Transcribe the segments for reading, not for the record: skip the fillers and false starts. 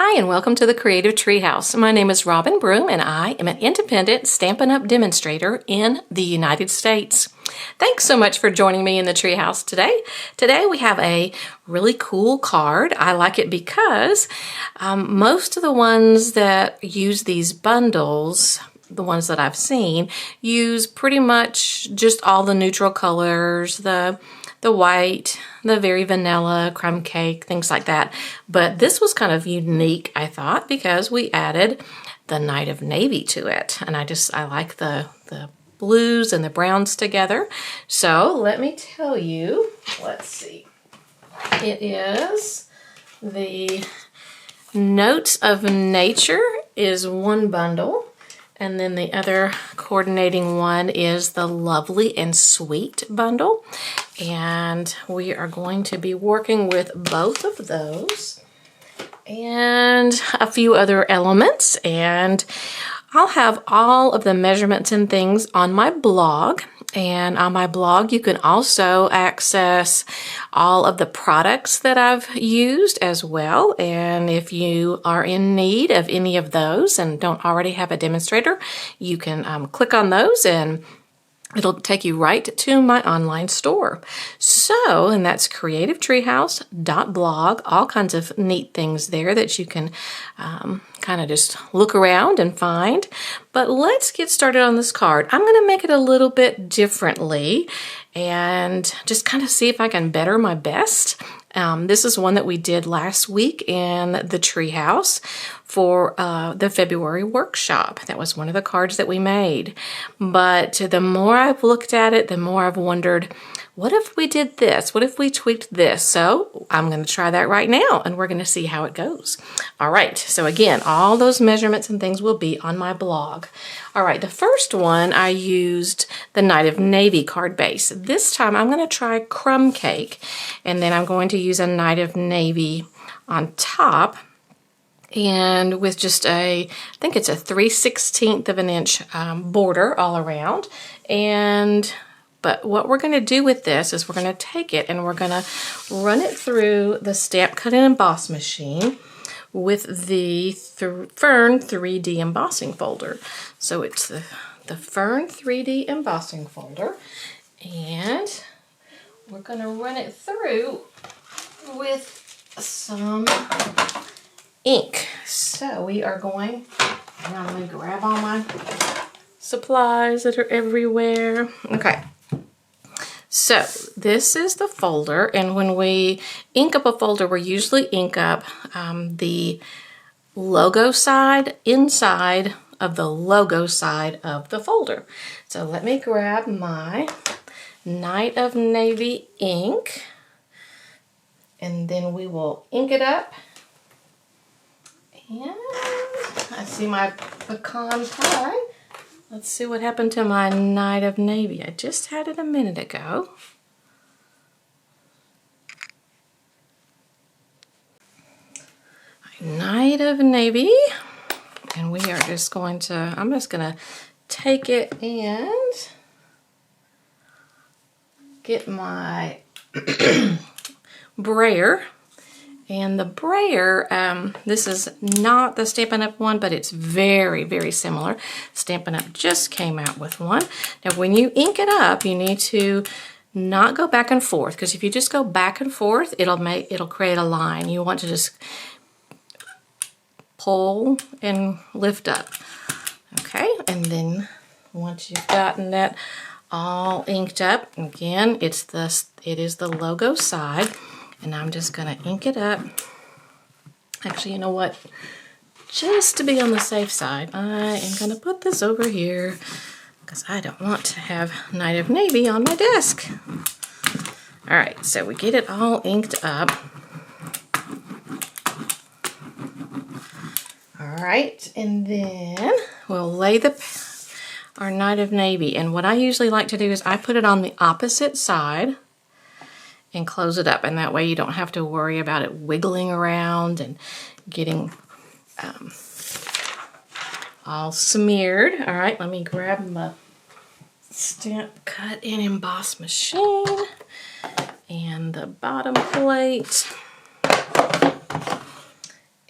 Hi, and welcome to the Creative Treehouse. My name is Robin Broom, and I am an independent Stampin' Up! Demonstrator in the United States. Thanks so much for joining me in the Treehouse today. Today we have a really cool card. I like it because most of the ones that use these bundles, the ones that I've seen, use pretty much just all the neutral colors, the white, the very vanilla, crumb cake, things like that. But this was kind of unique, I thought, because we added the Night of Navy to it. And I like the blues and the browns together. So let me tell you, let's see. It is the Notes of Nature is one bundle. And then the other coordinating one is the Lovely and Sweet bundle. And we are going to be working with both of those and a few other elements. And I'll have all of the measurements and things on my blog. And on my blog, you can also access all of the products that I've used as well. And if you are in need of any of those and don't already have a demonstrator, you can click on those and it'll take you right to my online store. So, and that's creativetreehouse.blog, all kinds of neat things there that you can kind of just look around and find. But let's get started on this card. I'm going to make it a little bit differently and just kind of see if I can better my best. This is one that we did last week in the Treehouse for the February workshop. That was one of the cards that we made. But the more I've looked at it, the more I've wondered, what if we did this? What if we tweaked this? So I'm going to try that right now, and we're going to see how it goes. All right, so again, all those measurements and things will be on my blog. All right, the first one I used the Night of Navy card base. This time I'm going to try crumb cake, and then I'm going to use a Night of Navy on top, and with just I think it's a 3/16 of an inch border all around. But what we're going to do with this is we're going to take it and we're going to run it through the Stamp Cut and Emboss machine with the Fern 3D embossing folder. So it's the Fern 3D embossing folder, and we're going to run it through with some ink. So we are going, now let me grab all my supplies that are everywhere. Okay. So this is the folder, and when we ink up a folder, we usually ink up the logo side inside of the logo side of the folder. So let me grab my Night of Navy ink, and then we will ink it up. And I see my pecan pie. Let's see what happened to my Night of Navy. I just had it a minute ago. Night of Navy. And we are just going to, I'm just going to take it and get my brayer. And the brayer, this is not the Stampin' Up! One, but it's very, very similar. Stampin' Up! Just came out with one. Now, when you ink it up, you need to not go back and forth, because if you just go back and forth, it'll create a line. You want to just pull and lift up. Okay, and then once you've gotten that all inked up, again, it is the logo side. And I'm just going to ink it up. Actually, you know what? Just to be on the safe side, I am going to put this over here because I don't want to have Night of Navy on my desk. All right, so we get it all inked up. All right, and then we'll lay our Night of Navy. And what I usually like to do is I put it on the opposite side and close it up, and that way you don't have to worry about it wiggling around and getting all smeared. All right, let me grab my Stamp Cut and Emboss machine and the bottom plate,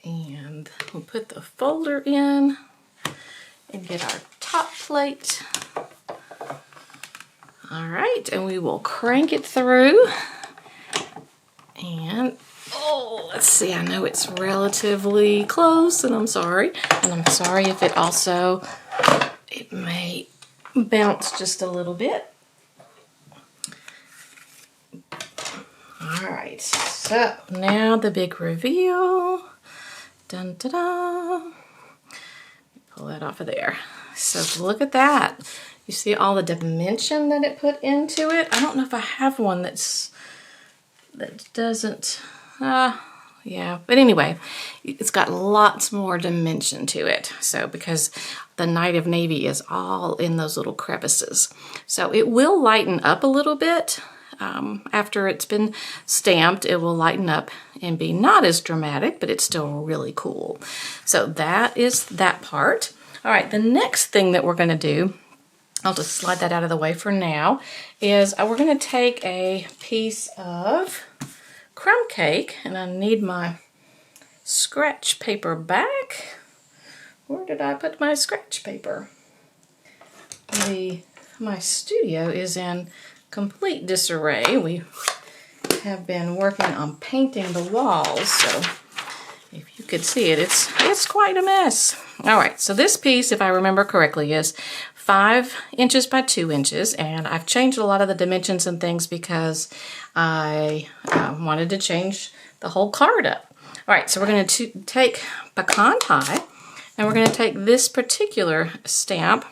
And we'll put the folder in and get our top plate. All right, and we will crank it through. And, oh, let's see, I know it's relatively close, and I'm sorry. And I'm sorry if it also, it may bounce just a little bit. All right, so now the big reveal. Dun, da, da. Pull that off of there. So look at that. You see all the dimension that it put into it? I don't know if I have one that doesn't, yeah. But anyway, it's got lots more dimension to it. So because the Night of Navy is all in those little crevices. So it will lighten up a little bit. After it's been stamped, it will lighten up and be not as dramatic, but it's still really cool. So that is that part. All right, the next thing that we're going to do, I'll just slide that out of the way for now, is we're going to take a piece of crumb cake, and I need my scratch paper back. Where did I put my scratch paper? My studio is in complete disarray. We have been working on painting the walls, so if you could see it, it's quite a mess. All right, so this piece, if I remember correctly, is 5 inches by 2 inches, and I've changed a lot of the dimensions and things because I wanted to change the whole card up. All right, so we're going to take pecan pie, and we're going to take this particular stamp.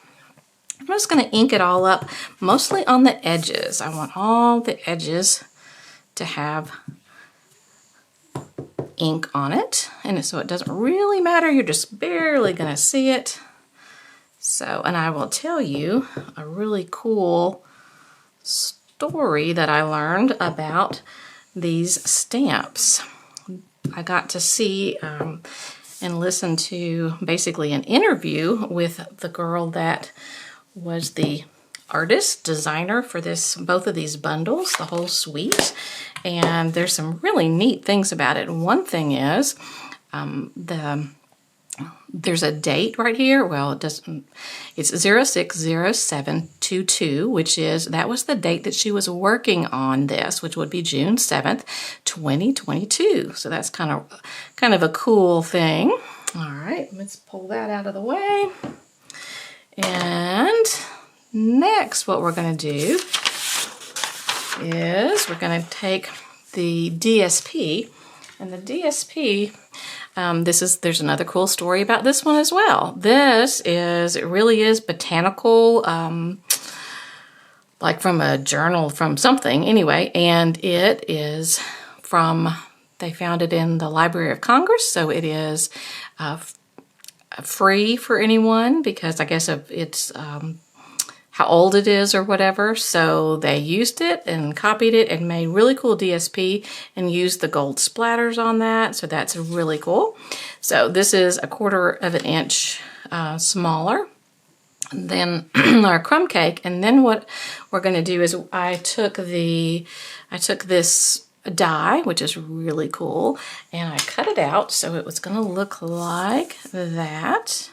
I'm just going to ink it all up, mostly on the edges. I want all the edges to have ink on it, and so it doesn't really matter. You're just barely going to see it. So, and I will tell you a really cool story that I learned about these stamps. I got to see and listen to basically an interview with the girl that was the artist, designer for both of these bundles, the whole suite. And there's some really neat things about it. One thing is there's a date right here. Well, it's 060722, that was the date that she was working on this, which would be June 7th, 2022. So that's kind of a cool thing. All right, let's pull that out of the way. And next, what we're going to do is we're going to take the DSP, and the DSP, there's another cool story about this one as well. It really is botanical, like from a journal, from something anyway, and it is they found it in the Library of Congress, so it is free for anyone because I guess of it's how old it is or whatever. So they used it and copied it and made really cool DSP and used the gold splatters on that. So that's really cool. So this is 1/4 inch smaller than our crumb cake. And then what we're going to do is I took this die, which is really cool, and I cut it out so it was going to look like that.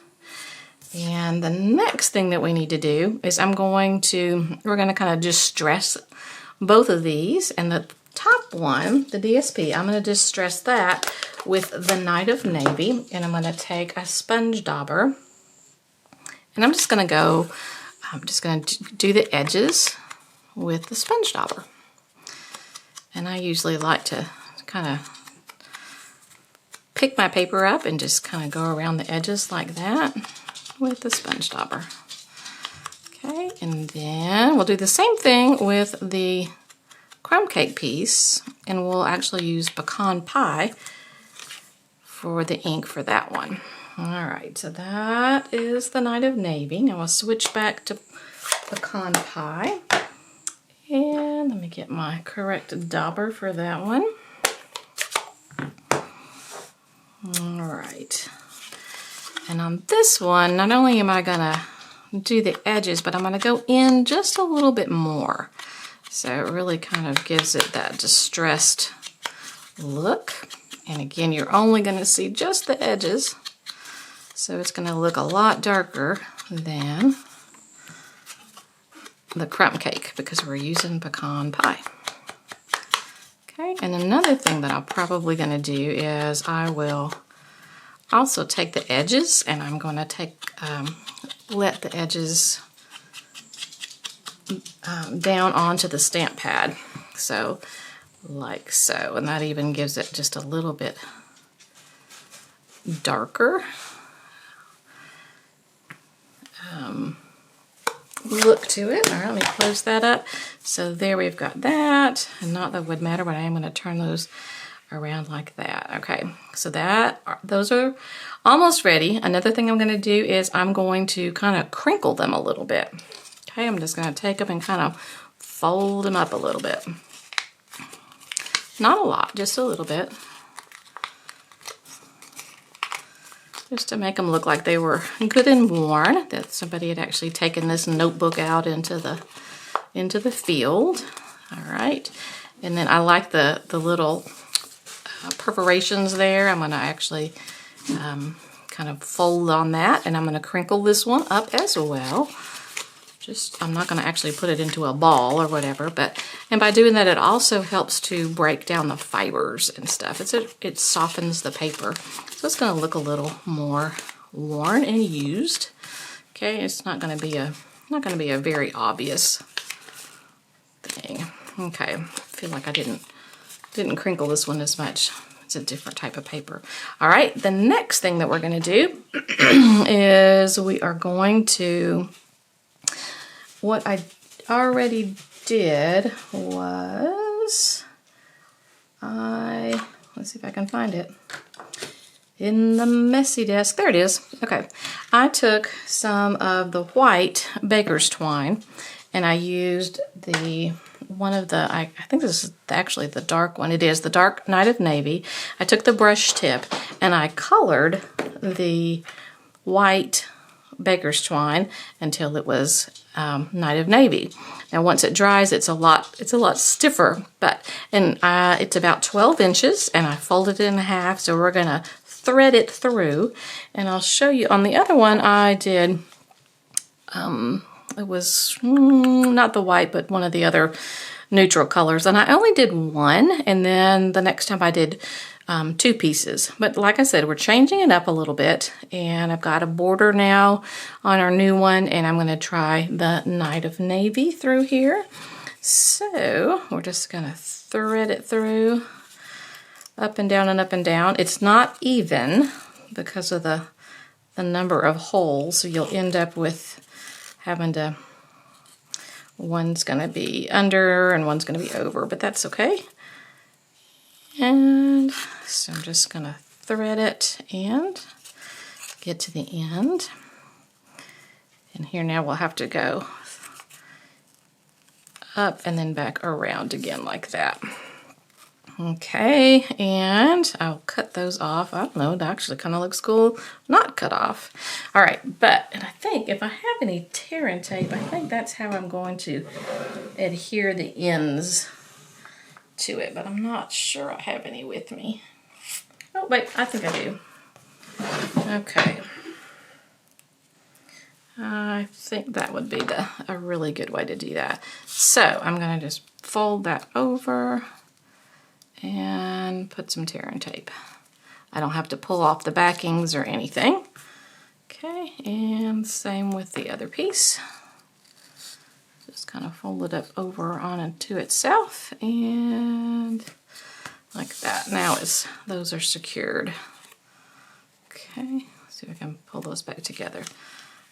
And the next thing that we need to do is we're going to kind of distress both of these, and the top one, the DSP, I'm going to distress that with the Night of Navy, and I'm going to take a sponge dauber, and I'm just going to do the edges with the sponge dauber. And I usually like to kind of pick my paper up and just kind of go around the edges like that with the sponge dauber. Okay, and then we'll do the same thing with the crumb cake piece, and we'll actually use pecan pie for the ink for that one. All right, so that is the Night of Navy. Now we'll switch back to pecan pie. And let me get my correct dauber for that one. All right. And on this one, not only am I going to do the edges, but I'm going to go in just a little bit more. So it really kind of gives it that distressed look. And again, you're only going to see just the edges. So it's going to look a lot darker than the crumb cake because we're using pecan pie. Okay, and another thing that I'm probably going to do is I will also take the edges and I'm going to let the edges down onto the stamp pad. So like so, and that even gives it just a little bit darker look to it. All right, let me close that up. So there we've got that, and not that it would matter, but I am going to turn those around like that. Okay, so those are almost ready. Another thing I'm going to do is I'm going to kind of crinkle them a little bit. Okay, I'm just going to take them and kind of fold them up a little bit. Not a lot, just a little bit. Just to make them look like they were good and worn, that somebody had actually taken this notebook out into the field. All right, and then I like the little perforations there. I'm going to actually kind of fold on that, and I'm going to crinkle this one up as well. I'm not going to actually put it into a ball or whatever, and by doing that, it also helps to break down the fibers and stuff. It softens the paper, so it's going to look a little more worn and used. Okay, it's not going to be a very obvious thing. Okay, I feel like I didn't crinkle this one as much. It's a different type of paper. All right, the next thing that we're going to do is we are going to. What I already did was let's see if I can find it. In the messy desk, there it is. Okay, I took some of the white baker's twine and I used I think this is actually the dark one. It is the dark Night of Navy. I took the brush tip and I colored the white baker's twine until it was Night of Navy. Now once it dries, it's a lot stiffer, it's about 12 inches and I folded it in half, so we're gonna thread it through, and I'll show you. On the other one I did it was not the white, but one of the other neutral colors, and I only did one, and then the next time I did 2 pieces. But like I said, we're changing it up a little bit, and I've got a border now on our new one, and I'm going to try the Night of Navy through here. So we're just going to thread it through, up and down and up and down. It's not even because of the number of holes, so you'll end up with having to, one's going to be under and one's going to be over, but that's okay. And so I'm just going to thread it and get to the end. And here now we'll have to go up and then back around again like that. Okay, and I'll cut those off. I don't know, it actually kind of looks cool not cut off. All right, and I think if I have any tear and tape, I think that's how I'm going to adhere the ends to it, but I'm not sure I have any with me. Oh, wait, I think I do. Okay. I think that would be a really good way to do that. So I'm going to just fold that over and put some tear and tape. I don't have to pull off the backings or anything. Okay, and same with the other piece. Just kind of fold it up over onto itself and like that. Now those are secured. Okay, let's see if I can pull those back together.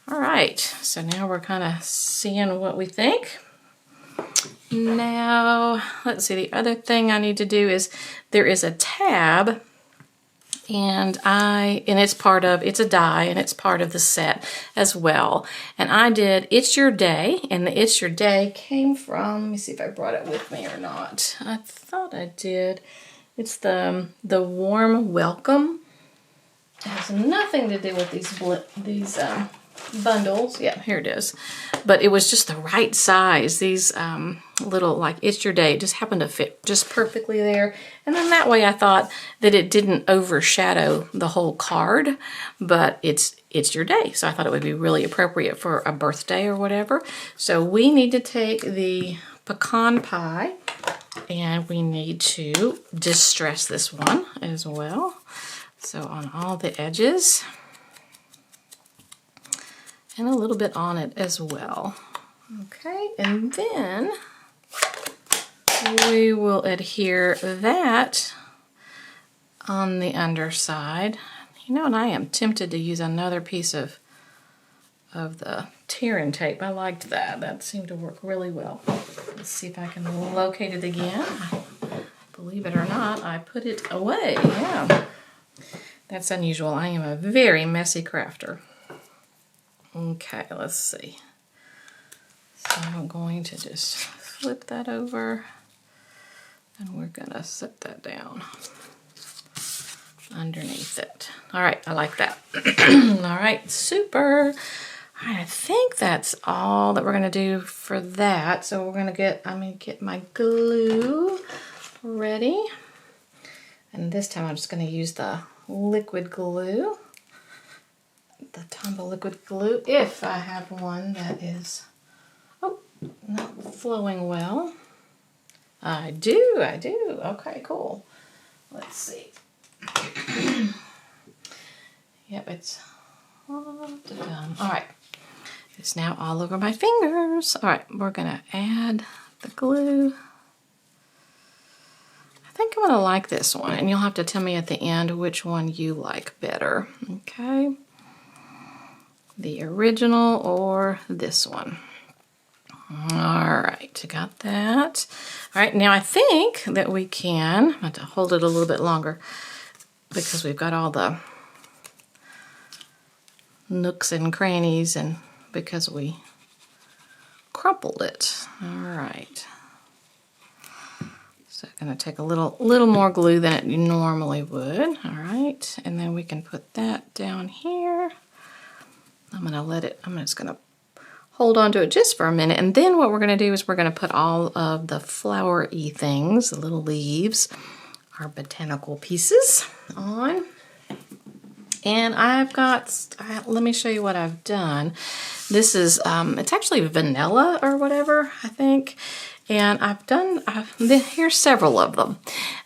All right, so now we're kind of seeing what we think. Now, let's see, the other thing I need to do is there is a tab, and it's a die, and it's part of the set as well. And I did It's Your Day, and the It's Your Day came from, let me see if I brought it with me or not. I thought I did. It's the Warm Welcome. It has nothing to do with these bundles. Yeah, here it is. But it was just the right size. These little, like, It's Your Day, just happened to fit just perfectly there. And then that way I thought that it didn't overshadow the whole card, but it's your day. So I thought it would be really appropriate for a birthday or whatever. So we need to take the pecan pie and we need to distress this one as well. So on all the edges and a little bit on it as well. Okay, and then we will adhere that on the underside. You know, and I am tempted to use another piece of the tear and tape. I liked that. That seemed to work really well. Let's see if I can locate it again. Believe it or not, I put it away. Yeah, that's unusual. I am a very messy crafter. Okay, let's see. So I'm going to just flip that over and we're gonna set that down underneath it. All right, I like that. All right, super. All right, I think that's all that we're gonna do for that. So I'm gonna get my glue ready. And this time I'm just gonna use the liquid glue. The Tombow liquid glue, if I have one that is, not flowing well. I do. Okay, cool. Let's see. Yep, it's all done. All right, it's now all over my fingers. All right, we're gonna add the glue. I think I'm gonna like this one, and you'll have to tell me at the end which one you like better. Okay, the original or this one. All right, got that. All right, now I think that we can, I'm going to hold it a little bit longer because we've got all the nooks and crannies and because we crumpled it. All right. So I'm going to take a little more glue than it normally would. All right, and then we can put that down here. I'm just going to hold on to it just for a minute, and then what we're going to do is we're going to put all of the flowery things, the little leaves, our botanical pieces on. And I've got, let me show you what I've done. This is, it's actually vanilla or whatever, I think. And here's several of them.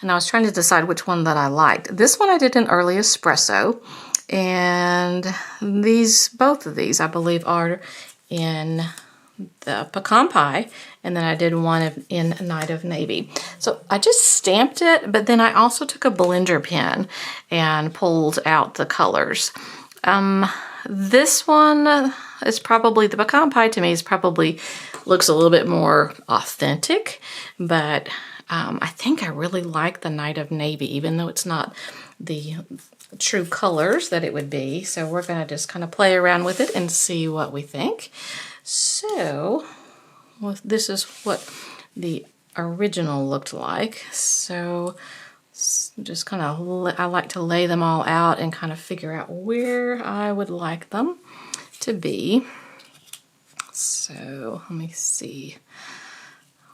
And I was trying to decide which one that I liked. This one I did in early espresso. And both of these, I believe, are in the pecan pie, and then I did one in Night of Navy. So I just stamped it, but then I also took a blender pen and pulled out the colors. This one is probably, the pecan pie to me looks a little bit more authentic, but I think I really like the Night of Navy, even though it's not the true colors that it would be. So we're going to just kind of play around with it and see what we think. So this is what the original looked like. So just kind of, I like to lay them all out and kind of figure out where I would like them to be. So let me see.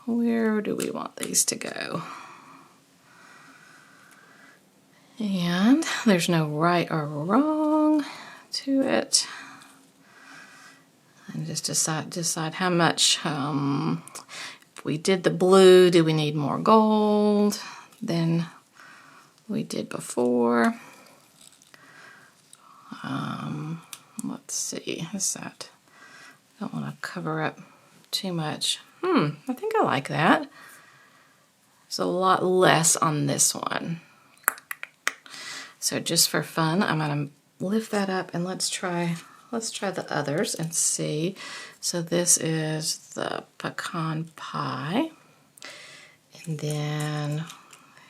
Where do we want these to go? And there's no right or wrong to it. And just decide how much, if we did the blue, do we need more gold than we did before? Let's see, is that, I don't want to cover up too much. I think I like that. It's a lot less on this one. So just for fun, I'm going to lift that up and let's try the others and see. So this is the pecan pie. And then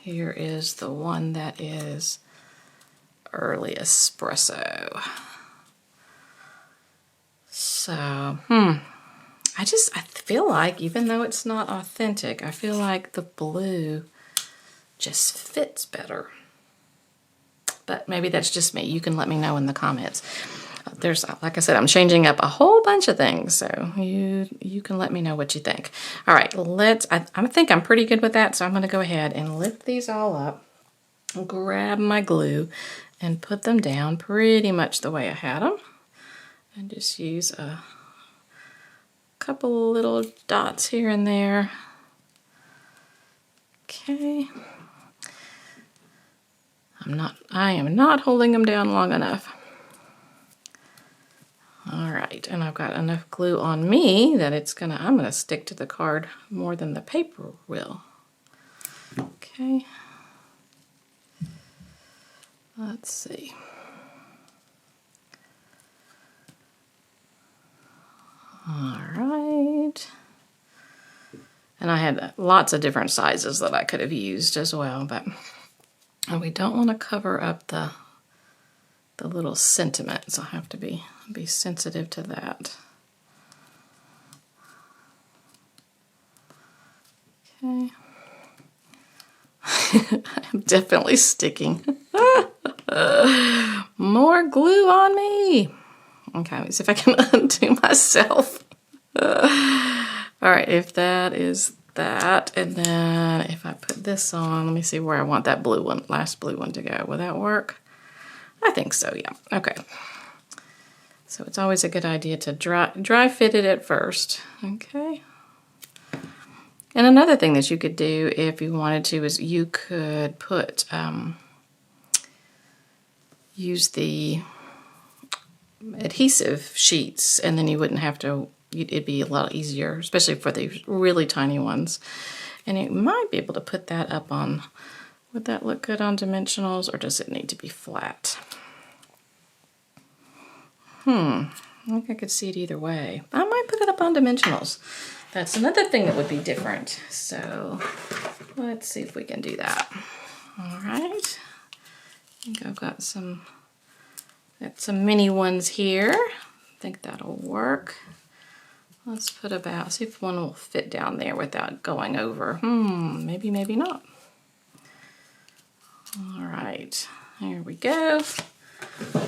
here is the one that is early espresso. So, I feel like, even though it's not authentic, I feel like the blue just fits better. But maybe that's just me. You can let me know in the comments. there's, like I said, I'm changing up a whole bunch of things, so you can let me know what you think. All right, I think I'm pretty good with that, so I'm going to go ahead and lift these all up, grab my glue, and put them down pretty much the way I had them, and just use a couple little dots here and there. Okay. I am not holding them down long enough. All right, and I've got enough glue on me that I'm gonna stick to the card more than the paper will. Okay. Let's see. All right. And I had lots of different sizes that I could have used as well, but we don't want to cover up the little sentiments. I'll have to be sensitive to that. Okay. I'm definitely sticking. More glue on me. Okay, let me see if I can undo myself. All right, if that is that, and then if I put this on, let me see where I want that blue one, last blue one to go. Will that work? I think so, yeah. Okay. So it's always a good idea to dry fit it at first. Okay. And another thing that you could do if you wanted to is you could put use the adhesive sheets, and then you wouldn't have to, it'd be a lot easier, especially for the really tiny ones. And you might be able to put that up on, would that look good on dimensionals, or does it need to be flat? I think I could see it either way. I might put it up on dimensionals. That's another thing that would be different. So let's see if we can do that. All right. I think I've got some mini ones here. I think that'll work. Let's put about, see if one will fit down there without going over. Maybe, maybe not. All right, here we go.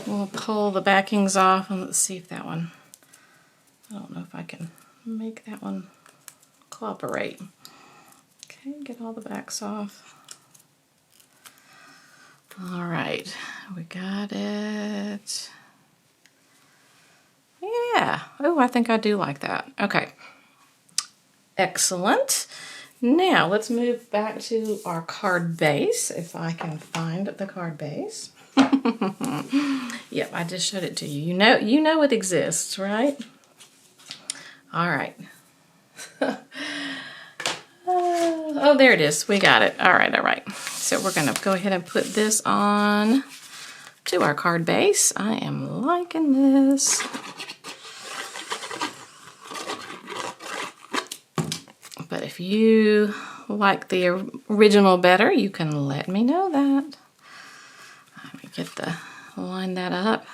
We'll pull the backings off and let's see if that one, I don't know if I can make that one cooperate. Okay, get all the backs off. All right, we got it. Yeah, oh, I think I do like that. Okay, excellent. Now let's move back to our card base, if I can find the card base. Yep, I just showed it to you. You know it exists, right? All right. Oh, there it is. We got it. All right, all right. So we're going to go ahead and put this on to our card base. I am liking this. But if you like the original better, you can let me know that. Let me line that up.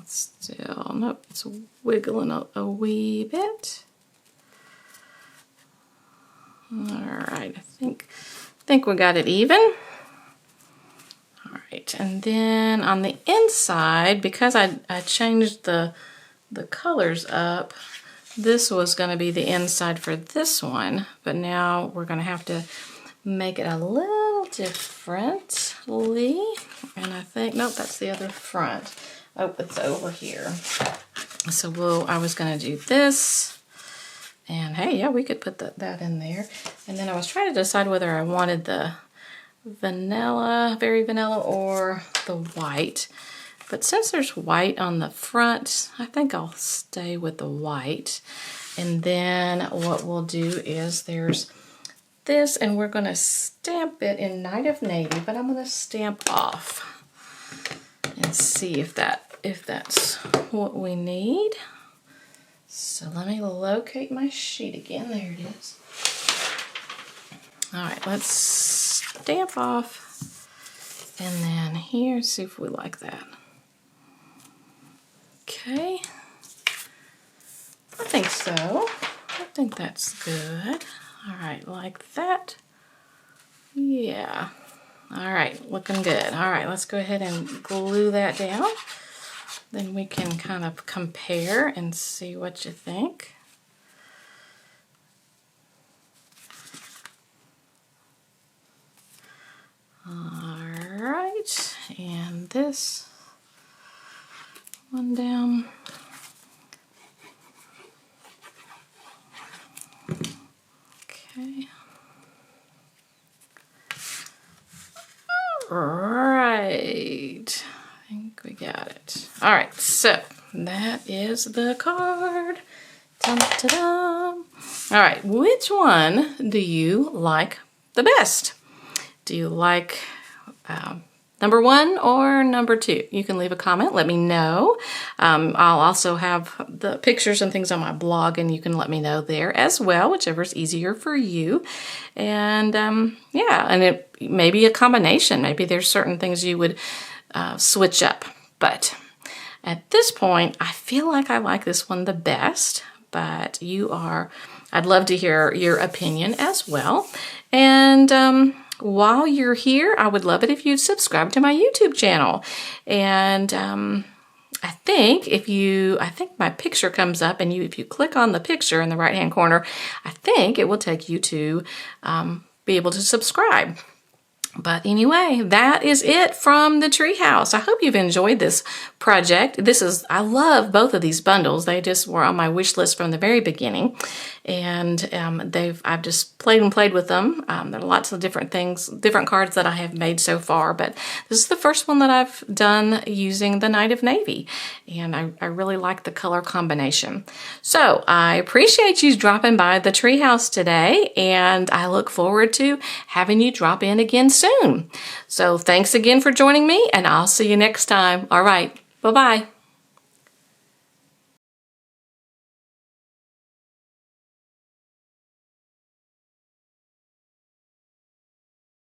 Still, nope, it's wiggling a wee bit. All right, I think we got it even. All right, and then on the inside, because I changed the colors up, this was going to be the inside for this one, but now we're going to have to make it a little differently. And I think, nope, that's the other front. Oh, it's over here. So I was going to do this. And hey, yeah, we could put that in there. And then I was trying to decide whether I wanted the vanilla, very vanilla, or the white. But since there's white on the front, I think I'll stay with the white. And then what we'll do is there's this, and we're going to stamp it in Night of Navy, but I'm going to stamp off and see if that's what we need. So let me locate my sheet again. There it is. All right, let's stamp off, and then here, see if we like that. Okay, I think so. I think that's good. All right, like that. Yeah, All right, looking good. All right, let's go ahead and glue that down. Then we can kind of compare and see what you think. All right, and this one down. Okay. Right, I think we got it. All right, so that is the card. Dun-da-dun. All right, which one do you like the best? Do you like number 1 or number 2? You can leave a comment, let me know. I'll also have the pictures and things on my blog, and you can let me know there as well, whichever is easier for you. And yeah, and it may be a combination. Maybe there's certain things you would switch up. But at this point, I feel like I like this one the best, but I'd love to hear your opinion as well. And while you're here, I would love it if you'd subscribe to my YouTube channel. And I think my picture comes up, and if you click on the picture in the right-hand corner, I think it will take you to be able to subscribe. But anyway, that is it from the treehouse. I hope you've enjoyed this project. I love both of these bundles. They just were on my wish list from the very beginning. And I've just played with them. There are lots of different things, different cards that I have made so far, but this is the first one that I've done using the Night of Navy. And I really like the color combination. So I appreciate you dropping by the treehouse today, and I look forward to having you drop in again soon. So thanks again for joining me, and I'll see you next time. All right, bye-bye.